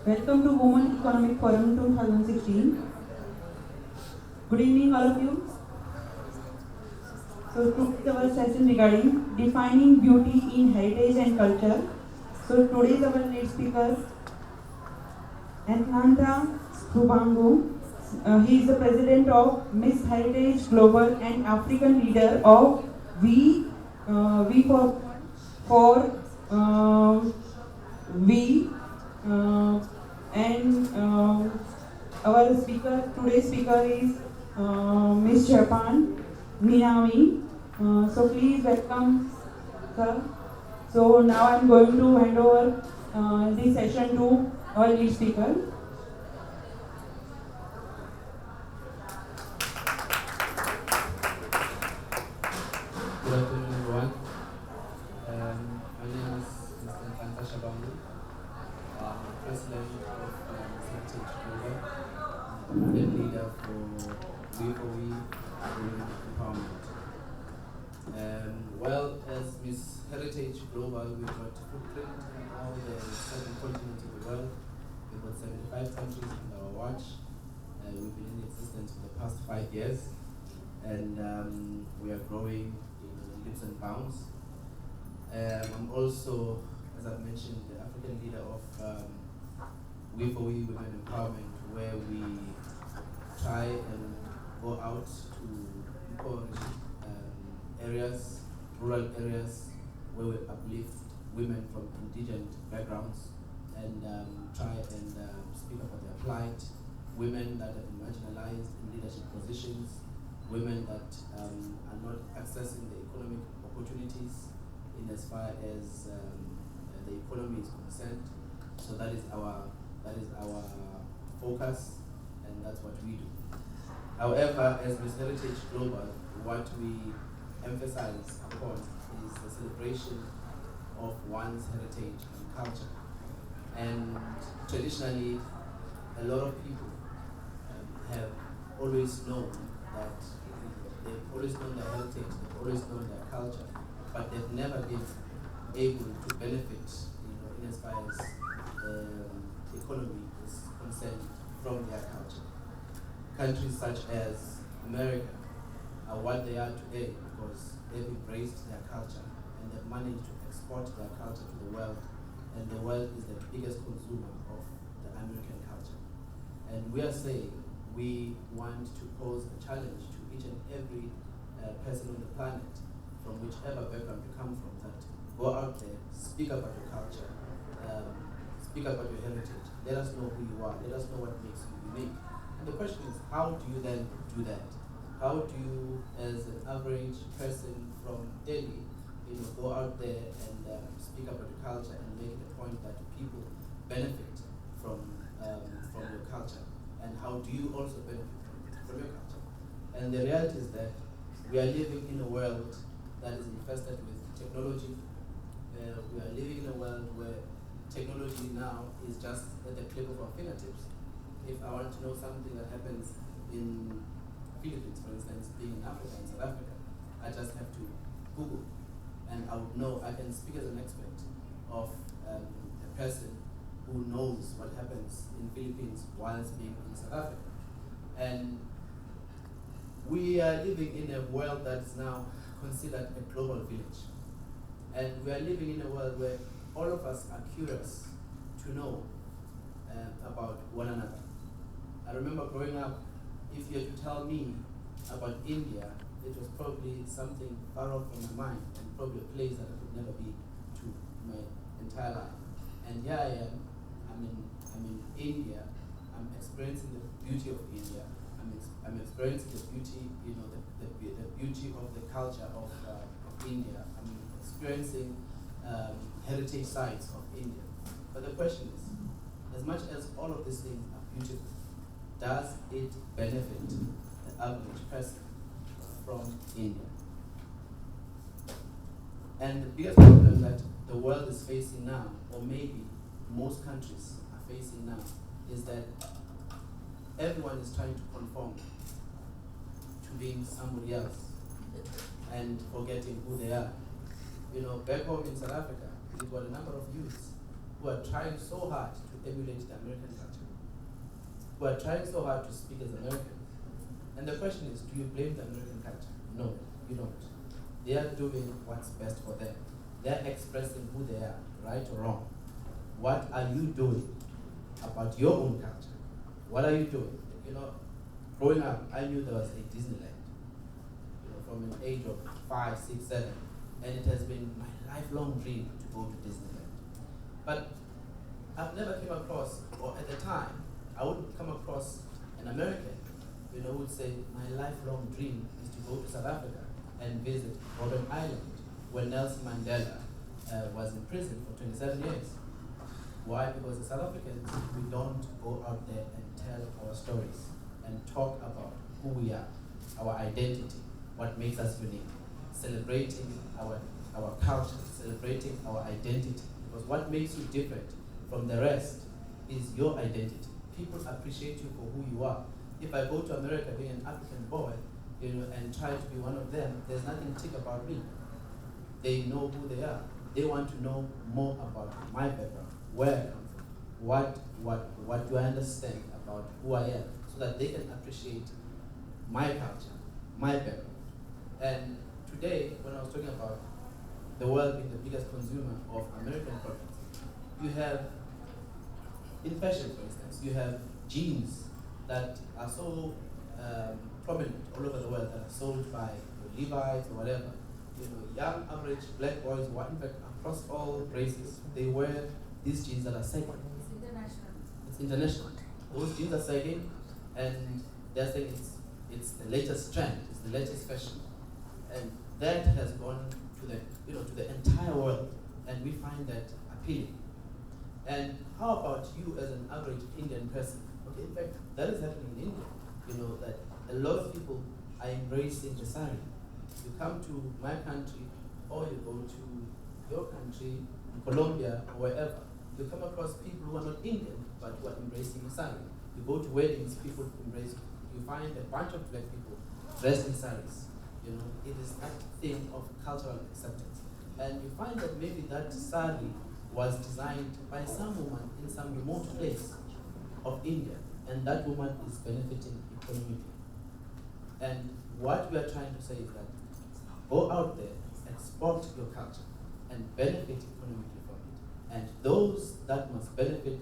Welcome to Women Economic Forum 2016. Good evening, all of you. So today our session regarding defining beauty in heritage and culture. So today is our lead speaker, Atlanta Rubango. He is the president of Miss Heritage Global and African leader of We for We and our today's speaker is Miss Japan Minami. So please welcome, sir. So now I'm going to hand over this session to our lead speaker. Good afternoon, everyone. My name is Mr. Nkanta Shabangu. I'm the president of Heritage Global, the leader for We Women Empowerment. Well, as Miss Heritage Global, we've got a footprint in all the 7 continents of the world. We've got 75 countries under our watch. We've been in existence for the past 5 years, and we are growing in leaps and bounds. I'm also, as I've mentioned, the African leader of We Women Empowerment, where we try and go out to impoverished areas, rural areas, where we uplift women from indigent backgrounds and try and speak about their plight, women that have been marginalized in leadership positions, women that are not accessing the economic opportunities in as far as the economy is concerned. So that is our focus, and that's what we do. However, as Miss Heritage Global, what we emphasize upon is the celebration of one's heritage and culture. And traditionally, a lot of people have always known that they've always known their heritage, they've always known their culture, but they've never been able to benefit, in as far as the economy is concerned from their culture. Countries such as America are what they are today because they've embraced their culture and they've managed to export their culture to the world, and the world is the biggest consumer of the American culture. And we are saying we want to pose a challenge to each and every person on the planet, from whichever background you come from, that go out there, speak about your culture, speak about your heritage, let us know who you are, let us know what makes you unique. And the question is, how do you then do that? How do you, as an average person from Delhi, go out there and speak about your culture and make the point that people benefit from your culture? And how do you also benefit from your culture? And the reality is that we are living in a world that is infested with technology. We are living in a world where technology now is just at the click of our fingertips. If I want to know something that happens in Philippines, for instance, being in Africa, in South Africa, I just have to Google, and I would know. I can speak as an expert of a person who knows what happens in Philippines whilst being in South Africa. And we are living in a world that is now considered a global village. And we are living in a world where all of us are curious to know about one another. I remember growing up, if you had to tell me about India, it was probably something far off from my mind, and probably a place that I could never be to my entire life. And here I am, I'm in India, I'm experiencing the beauty of India, I'm experiencing the beauty, the beauty of the culture of India, I'm experiencing heritage sites of India. But the question is, as much as all of these things are beautiful, does it benefit the average person from India? And the biggest problem that the world is facing now, or maybe most countries are facing now, is that everyone is trying to conform to being somebody else and forgetting who they are. Back home in South Africa, we've got a number of youths who are trying so hard to emulate the American culture, who are trying so hard to speak as Americans. And the question is, do you blame the American culture? No, you don't. They are doing what's best for them. They are expressing who they are, right or wrong. What are you doing about your own culture? What are you doing? You know, growing up, I knew there was a Disneyland, you know, from an age of 5, 6, 7, and it has been my lifelong dream to go to Disneyland. But I've never came across, or at the time, I wouldn't come across an American, you know, who would say, my lifelong dream is to go to South Africa and visit Robben Island, where Nelson Mandela was in prison for 27 years. Why? Because as South Africans, we don't go out there and tell our stories and talk about who we are, our identity, what makes us unique, celebrating our culture, celebrating our identity. Because what makes you different from the rest is your identity. People appreciate you for who you are. If I go to America being an African boy, you know, and try to be one of them, there's nothing tick about me. They know who they are. They want to know more about my background, where I come from, what do I understand about who I am, so that they can appreciate my culture, my background. And today, when I was talking about the world being the biggest consumer of American products, you have, in fashion for instance, you have jeans that are so prominent all over the world that are sold by Levi's or whatever. You know, young average black boys, or in fact across all races, they wear these jeans that are sagging. It's international. It's international. Those jeans are sagging, and they're saying it's the latest trend, it's the latest fashion, and that has gone to the entire world, and we find that appealing. And how about you as an average Indian person? Okay, in fact, that is happening in India. You know that a lot of people are embracing the sari. You come to my country, or you go to your country, in Colombia, or wherever, you come across people who are not Indian, but who are embracing the sari. You go to weddings, people embrace, you find a bunch of black people dressed in saris. You know, it is that thing of cultural acceptance. And you find that maybe that sari was designed by some woman in some remote place of India, and that woman is benefiting economically. And what we are trying to say is that go out there, export your culture, and benefit economically from it. And those that must benefit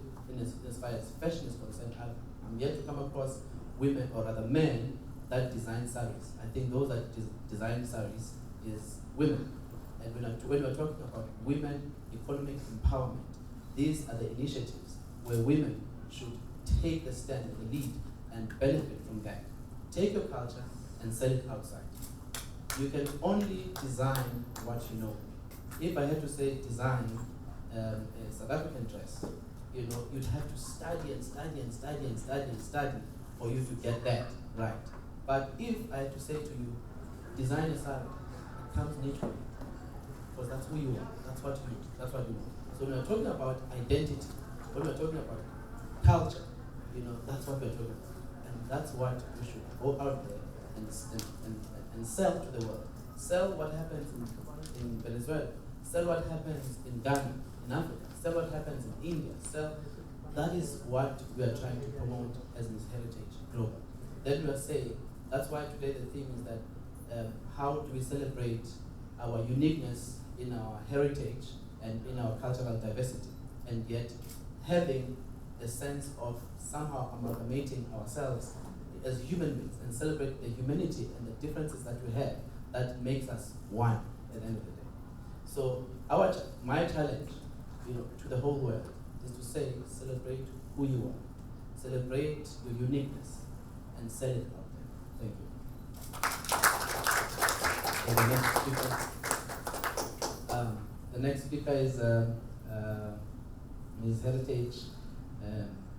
as far as fashion is concerned, I'm yet to come across women or rather men that design saris. I think those that design saris is women. And when we're talking about women economic empowerment, these are the initiatives where women should take the stand and the lead and benefit from that. Take your culture and sell it outside. You can only design what you know. If I had to say design a South African dress, you know, you'd have to study and study and study and study and study for you to get that right. But if I had to say to you, design a sari, it comes naturally. Because that's who you are, that's what you know. So when we're talking about identity, when we're talking about culture, you know, that's what we're talking about. And that's what we should go out there and sell to the world. Sell what happens in Venezuela, sell what happens in Ghana, in Africa, sell what happens in India, that is what we are trying to promote as Miss Heritage Global. Then we are saying, that's why today the theme is that how do we celebrate our uniqueness in our heritage and in our cultural diversity, and yet having a sense of somehow amalgamating ourselves as human beings and celebrate the humanity and the differences that we have that makes us one at the end of the day. So my challenge, you know, to the whole world is to say, celebrate who you are, celebrate your uniqueness, and sell it out there. Thank you. So the next speaker is Ms. Heritage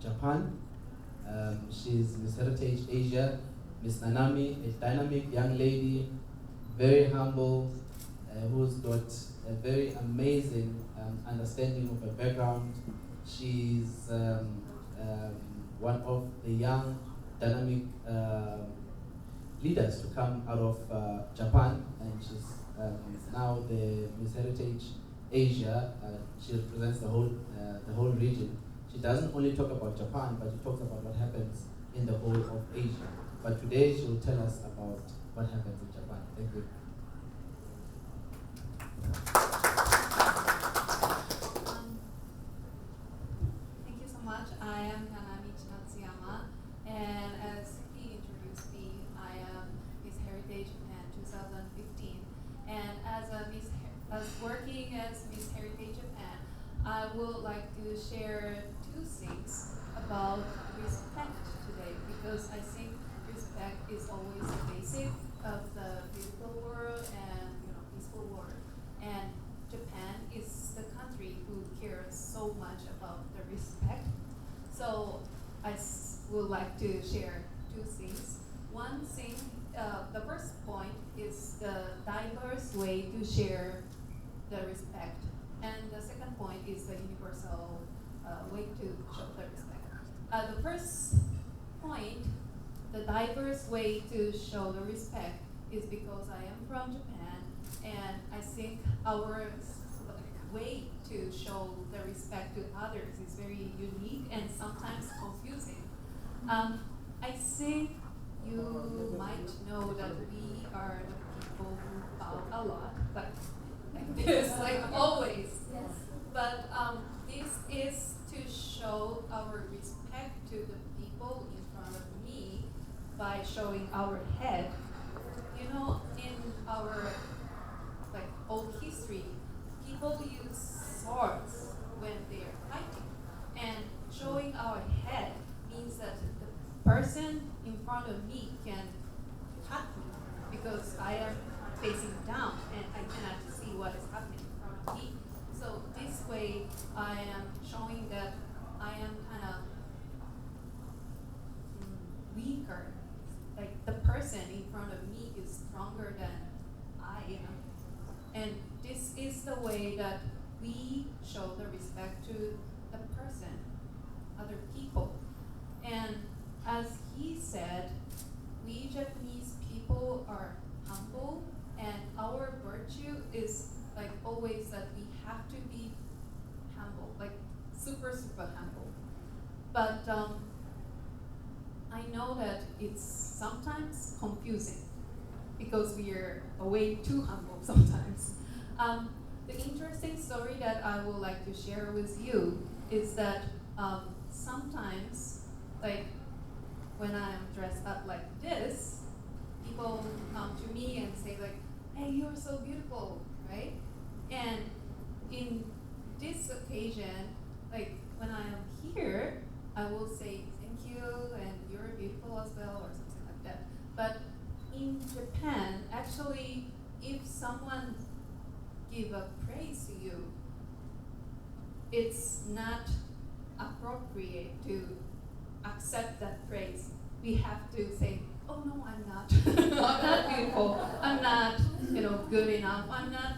Japan. She's Miss Heritage Asia. Miss Nanami, a dynamic young lady, very humble, who's got a very amazing understanding of her background. She's one of the young, dynamic leaders to come out of Japan, and she's now the Miss Heritage Asia. She represents the whole region. She doesn't only talk about Japan, but she talks about what happens in the whole of Asia. But today she will tell us about what happens in Japan. Thank you. Thank you so much. I am Nanamichi Natsuyama, and as he introduced me, I am Miss Heritage Japan 2015. And as working as Miss Heritage Japan, I would like to share two things about respect today, because I think respect is always the basic of the beautiful world and peaceful world. And Japan is the country who cares so much about the respect. So would like to share two things. One thing, the first point is the diverse way to share the respect. And the second point is the universal way to show the respect. The first point, the diverse way to show the respect, is because I am from Japan, and I think our way to show the respect to others is very unique and sometimes confusing. I think you might know that we are the people who bow a lot, like this, like always. Yes. But this is to show our respect to the people in front of me by showing our head. In our old history, people use swords when they are fighting, and showing our head means that the person in front of me can cut me because I am facing down and I cannot see what is happening in front of me. So this way, I am showing that I am kind of weaker. Like the person in front of me is stronger than I am. And this is the way that we show the respect to the person, other people. And as he said, we Japanese people are humble, and our virtue is always that we have to be humble, super, super humble. But I know that it's sometimes confusing because we are way too humble sometimes. The interesting story that I would like to share with you is that sometimes, when I'm dressed up like this, people come to me and say hey, you're so beautiful, right? And in this occasion, when I am here, I will say thank you and you're beautiful as well or something like that. But in Japan, actually, if someone give a praise to you, it's not appropriate to accept that praise. We have to say, oh no, I'm not. I'm not beautiful. I'm not, good enough. I'm not